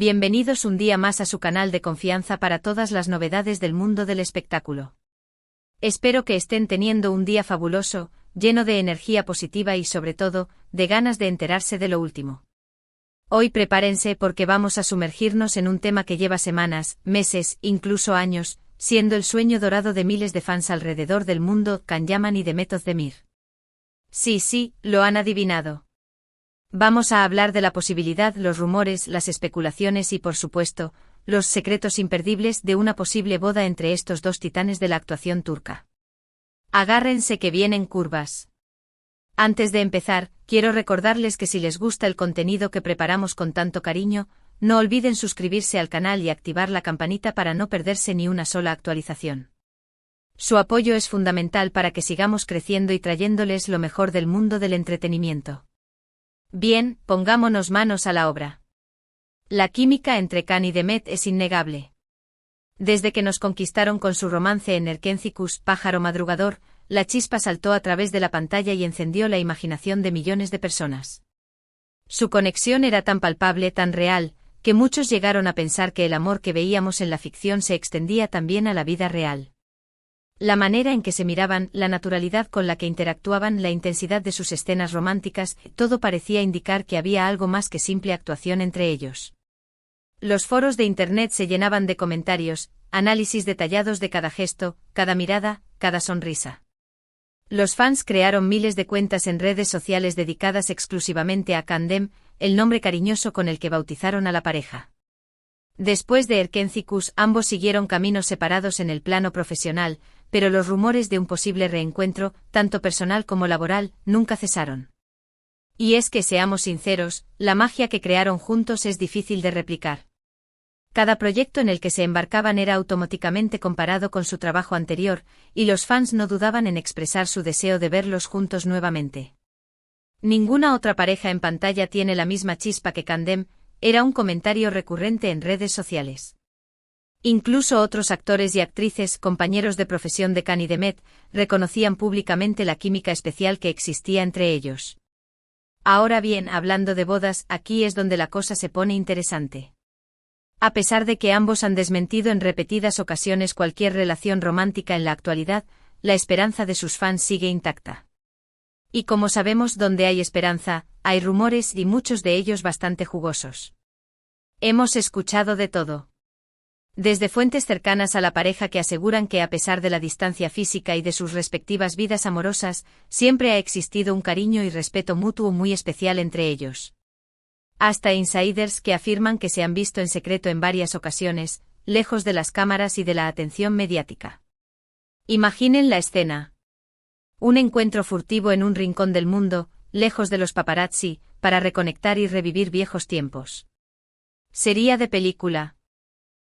Bienvenidos un día más a su canal de confianza para todas las novedades del mundo del espectáculo. Espero que estén teniendo un día fabuloso, lleno de energía positiva y sobre todo, de ganas de enterarse de lo último. Hoy prepárense porque vamos a sumergirnos en un tema que lleva semanas, meses, incluso años, siendo el sueño dorado de miles de fans alrededor del mundo, Can Yaman y Demet Özdemir. Sí, lo han adivinado. Vamos a hablar de la posibilidad, los rumores, las especulaciones y por supuesto, los secretos imperdibles de una posible boda entre estos dos titanes de la actuación turca. Agárrense que vienen curvas. Antes de empezar, quiero recordarles que si les gusta el contenido que preparamos con tanto cariño, no olviden suscribirse al canal y activar la campanita para no perderse ni una sola actualización. Su apoyo es fundamental para que sigamos creciendo y trayéndoles lo mejor del mundo del entretenimiento. Bien, pongámonos manos a la obra. La química entre Can y Demet es innegable. Desde que nos conquistaron con su romance en Erkencikus, pájaro madrugador, la chispa saltó a través de la pantalla y encendió la imaginación de millones de personas. Su conexión era tan palpable, tan real, que muchos llegaron a pensar que el amor que veíamos en la ficción se extendía también a la vida real. La manera en que se miraban, la naturalidad con la que interactuaban, la intensidad de sus escenas románticas, todo parecía indicar que había algo más que simple actuación entre ellos. Los foros de Internet se llenaban de comentarios, análisis detallados de cada gesto, cada mirada, cada sonrisa. Los fans crearon miles de cuentas en redes sociales dedicadas exclusivamente a Candem, el nombre cariñoso con el que bautizaron a la pareja. Después de Erkencikus, ambos siguieron caminos separados en el plano profesional, pero los rumores de un posible reencuentro, tanto personal como laboral, nunca cesaron. Y es que, seamos sinceros, la magia que crearon juntos es difícil de replicar. Cada proyecto en el que se embarcaban era automáticamente comparado con su trabajo anterior, y los fans no dudaban en expresar su deseo de verlos juntos nuevamente. Ninguna otra pareja en pantalla tiene la misma chispa que Candem, era un comentario recurrente en redes sociales. Incluso otros actores y actrices, compañeros de profesión de Can y Demet, reconocían públicamente la química especial que existía entre ellos. Ahora bien, hablando de bodas, aquí es donde la cosa se pone interesante. A pesar de que ambos han desmentido en repetidas ocasiones cualquier relación romántica en la actualidad, la esperanza de sus fans sigue intacta. Y como sabemos, donde hay esperanza, hay rumores y muchos de ellos bastante jugosos. Hemos escuchado de todo. Desde fuentes cercanas a la pareja que aseguran que a pesar de la distancia física y de sus respectivas vidas amorosas, siempre ha existido un cariño y respeto mutuo muy especial entre ellos. Hasta insiders que afirman que se han visto en secreto en varias ocasiones, lejos de las cámaras y de la atención mediática. Imaginen la escena. Un encuentro furtivo en un rincón del mundo, lejos de los paparazzi, para reconectar y revivir viejos tiempos. Sería de película.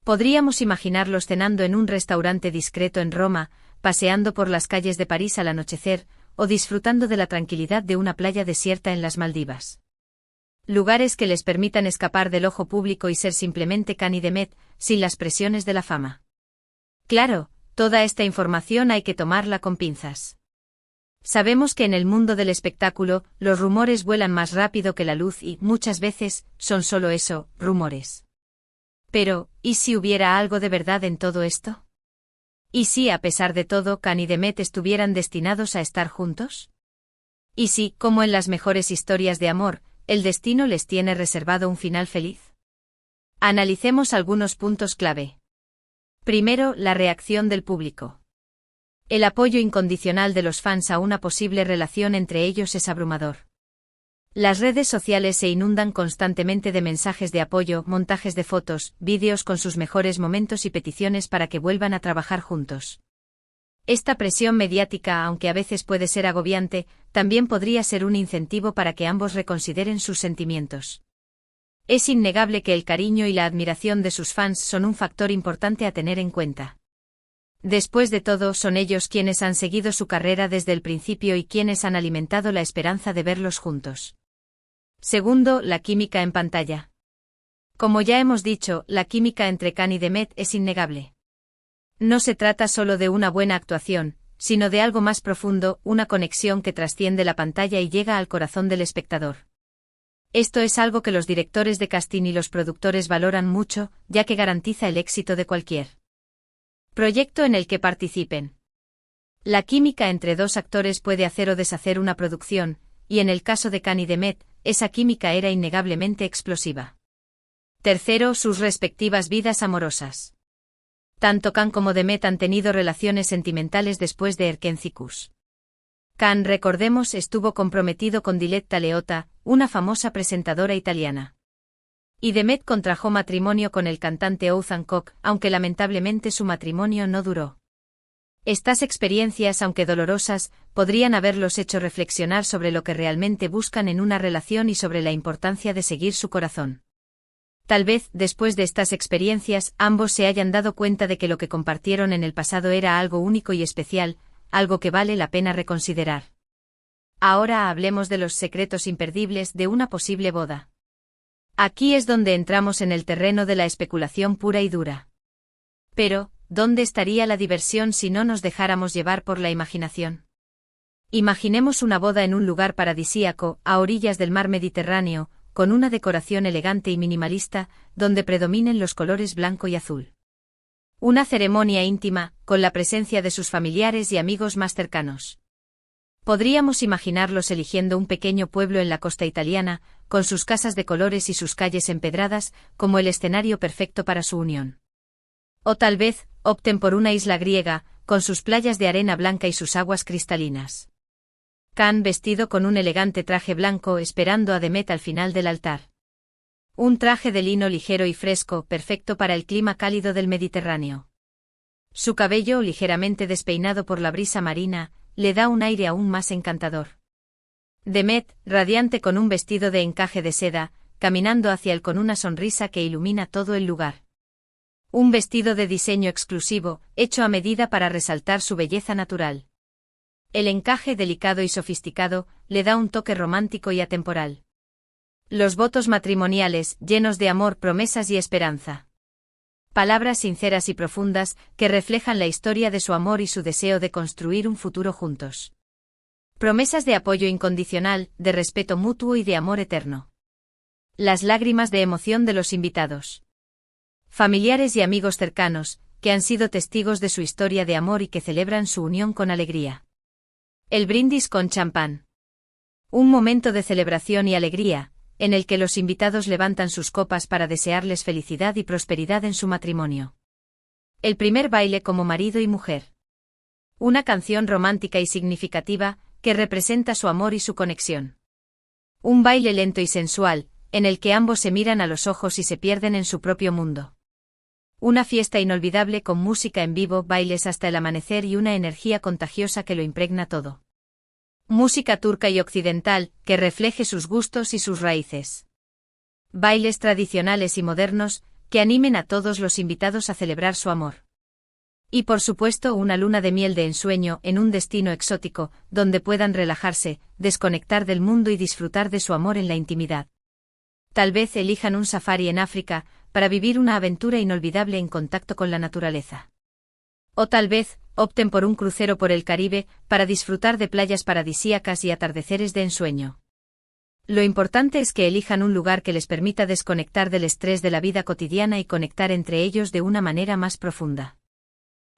Podríamos imaginarlos cenando en un restaurante discreto en Roma, paseando por las calles de París al anochecer, o disfrutando de la tranquilidad de una playa desierta en las Maldivas. Lugares que les permitan escapar del ojo público y ser simplemente Can y Demet, sin las presiones de la fama. Claro, toda esta información hay que tomarla con pinzas. Sabemos que en el mundo del espectáculo, los rumores vuelan más rápido que la luz y, muchas veces, son solo eso, rumores. Pero, ¿y si hubiera algo de verdad en todo esto? ¿Y si, a pesar de todo, Can y Demet estuvieran destinados a estar juntos? ¿Y si, como en las mejores historias de amor, el destino les tiene reservado un final feliz? Analicemos algunos puntos clave. Primero, la reacción del público. El apoyo incondicional de los fans a una posible relación entre ellos es abrumador. Las redes sociales se inundan constantemente de mensajes de apoyo, montajes de fotos, vídeos con sus mejores momentos y peticiones para que vuelvan a trabajar juntos. Esta presión mediática, aunque a veces puede ser agobiante, también podría ser un incentivo para que ambos reconsideren sus sentimientos. Es innegable que el cariño y la admiración de sus fans son un factor importante a tener en cuenta. Después de todo, son ellos quienes han seguido su carrera desde el principio y quienes han alimentado la esperanza de verlos juntos. Segundo, la química en pantalla. Como ya hemos dicho, la química entre Can y Demet es innegable. No se trata solo de una buena actuación, sino de algo más profundo, una conexión que trasciende la pantalla y llega al corazón del espectador. Esto es algo que los directores de casting y los productores valoran mucho, ya que garantiza el éxito de cualquier proyecto en el que participen. La química entre dos actores puede hacer o deshacer una producción, y en el caso de Khan y Demet, esa química era innegablemente explosiva. Tercero, sus respectivas vidas amorosas. Tanto Khan como Demet han tenido relaciones sentimentales después de Erkencicus. Khan, recordemos, estuvo comprometido con Diletta Leotta, una famosa presentadora italiana. Y Demet contrajo matrimonio con el cantante Othman Koch, aunque lamentablemente su matrimonio no duró. Estas experiencias, aunque dolorosas, podrían haberlos hecho reflexionar sobre lo que realmente buscan en una relación y sobre la importancia de seguir su corazón. Tal vez, después de estas experiencias, ambos se hayan dado cuenta de que lo que compartieron en el pasado era algo único y especial, algo que vale la pena reconsiderar. Ahora hablemos de los secretos imperdibles de una posible boda. Aquí es donde entramos en el terreno de la especulación pura y dura. Pero, ¿dónde estaría la diversión si no nos dejáramos llevar por la imaginación? Imaginemos una boda en un lugar paradisíaco, a orillas del mar Mediterráneo, con una decoración elegante y minimalista, donde predominen los colores blanco y azul. Una ceremonia íntima, con la presencia de sus familiares y amigos más cercanos. Podríamos imaginarlos eligiendo un pequeño pueblo en la costa italiana, con sus casas de colores y sus calles empedradas, como el escenario perfecto para su unión. O tal vez, opten por una isla griega, con sus playas de arena blanca y sus aguas cristalinas. Khan vestido con un elegante traje blanco esperando a Demet al final del altar. Un traje de lino ligero y fresco, perfecto para el clima cálido del Mediterráneo. Su cabello, ligeramente despeinado por la brisa marina, le da un aire aún más encantador. Demet, radiante con un vestido de encaje de seda, caminando hacia él con una sonrisa que ilumina todo el lugar. Un vestido de diseño exclusivo, hecho a medida para resaltar su belleza natural. El encaje delicado y sofisticado le da un toque romántico y atemporal. Los votos matrimoniales, llenos de amor, promesas y esperanza. Palabras sinceras y profundas, que reflejan la historia de su amor y su deseo de construir un futuro juntos. Promesas de apoyo incondicional, de respeto mutuo y de amor eterno. Las lágrimas de emoción de los invitados. Familiares y amigos cercanos, que han sido testigos de su historia de amor y que celebran su unión con alegría. El brindis con champán. Un momento de celebración y alegría, en el que los invitados levantan sus copas para desearles felicidad y prosperidad en su matrimonio. El primer baile como marido y mujer. Una canción romántica y significativa, que representa su amor y su conexión. Un baile lento y sensual, en el que ambos se miran a los ojos y se pierden en su propio mundo. Una fiesta inolvidable con música en vivo, bailes hasta el amanecer y una energía contagiosa que lo impregna todo. Música turca y occidental, que refleje sus gustos y sus raíces. Bailes tradicionales y modernos, que animen a todos los invitados a celebrar su amor. Y por supuesto una luna de miel de ensueño en un destino exótico, donde puedan relajarse, desconectar del mundo y disfrutar de su amor en la intimidad. Tal vez elijan un safari en África, para vivir una aventura inolvidable en contacto con la naturaleza. O tal vez, opten por un crucero por el Caribe, para disfrutar de playas paradisíacas y atardeceres de ensueño. Lo importante es que elijan un lugar que les permita desconectar del estrés de la vida cotidiana y conectar entre ellos de una manera más profunda.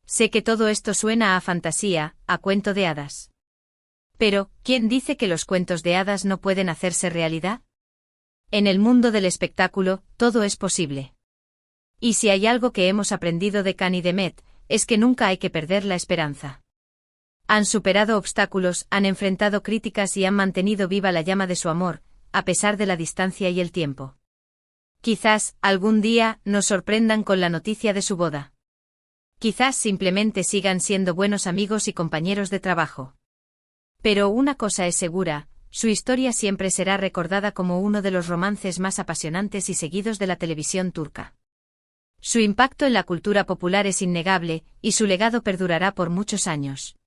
Sé que todo esto suena a fantasía, a cuento de hadas. Pero, ¿quién dice que los cuentos de hadas no pueden hacerse realidad? En el mundo del espectáculo, todo es posible. Y si hay algo que hemos aprendido de Khan y Demet, es que nunca hay que perder la esperanza. Han superado obstáculos, han enfrentado críticas y han mantenido viva la llama de su amor, a pesar de la distancia y el tiempo. Quizás, algún día, nos sorprendan con la noticia de su boda. Quizás simplemente sigan siendo buenos amigos y compañeros de trabajo. Pero una cosa es segura, su historia siempre será recordada como uno de los romances más apasionantes y seguidos de la televisión turca. Su impacto en la cultura popular es innegable, y su legado perdurará por muchos años.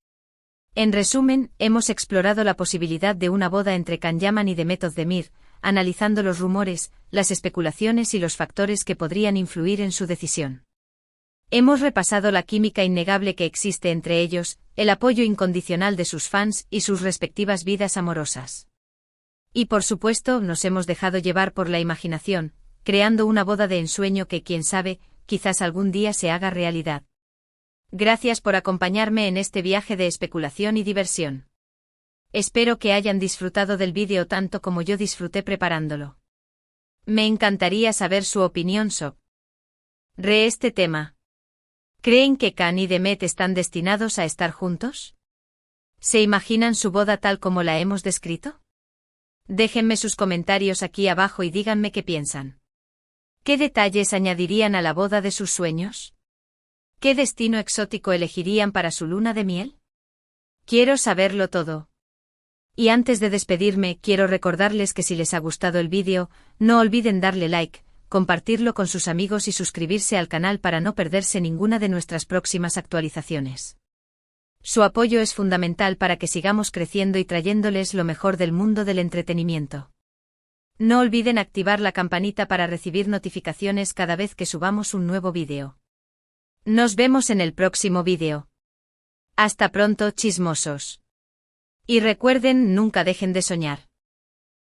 En resumen, hemos explorado la posibilidad de una boda entre Can Yaman y Demet Özdemir, analizando los rumores, las especulaciones y los factores que podrían influir en su decisión. Hemos repasado la química innegable que existe entre ellos, el apoyo incondicional de sus fans y sus respectivas vidas amorosas. Y por supuesto, nos hemos dejado llevar por la imaginación, creando una boda de ensueño que, quién sabe, quizás algún día se haga realidad. Gracias por acompañarme en este viaje de especulación y diversión. Espero que hayan disfrutado del vídeo tanto como yo disfruté preparándolo. Me encantaría saber su opinión sobre este tema. ¿Creen que Can y Demet están destinados a estar juntos? ¿Se imaginan su boda tal como la hemos descrito? Déjenme sus comentarios aquí abajo y díganme qué piensan. ¿Qué detalles añadirían a la boda de sus sueños? ¿Qué destino exótico elegirían para su luna de miel? Quiero saberlo todo. Y antes de despedirme, quiero recordarles que si les ha gustado el vídeo, no olviden darle like, compartirlo con sus amigos y suscribirse al canal para no perderse ninguna de nuestras próximas actualizaciones. Su apoyo es fundamental para que sigamos creciendo y trayéndoles lo mejor del mundo del entretenimiento. No olviden activar la campanita para recibir notificaciones cada vez que subamos un nuevo vídeo. Nos vemos en el próximo vídeo. Hasta pronto, chismosos. Y recuerden, nunca dejen de soñar.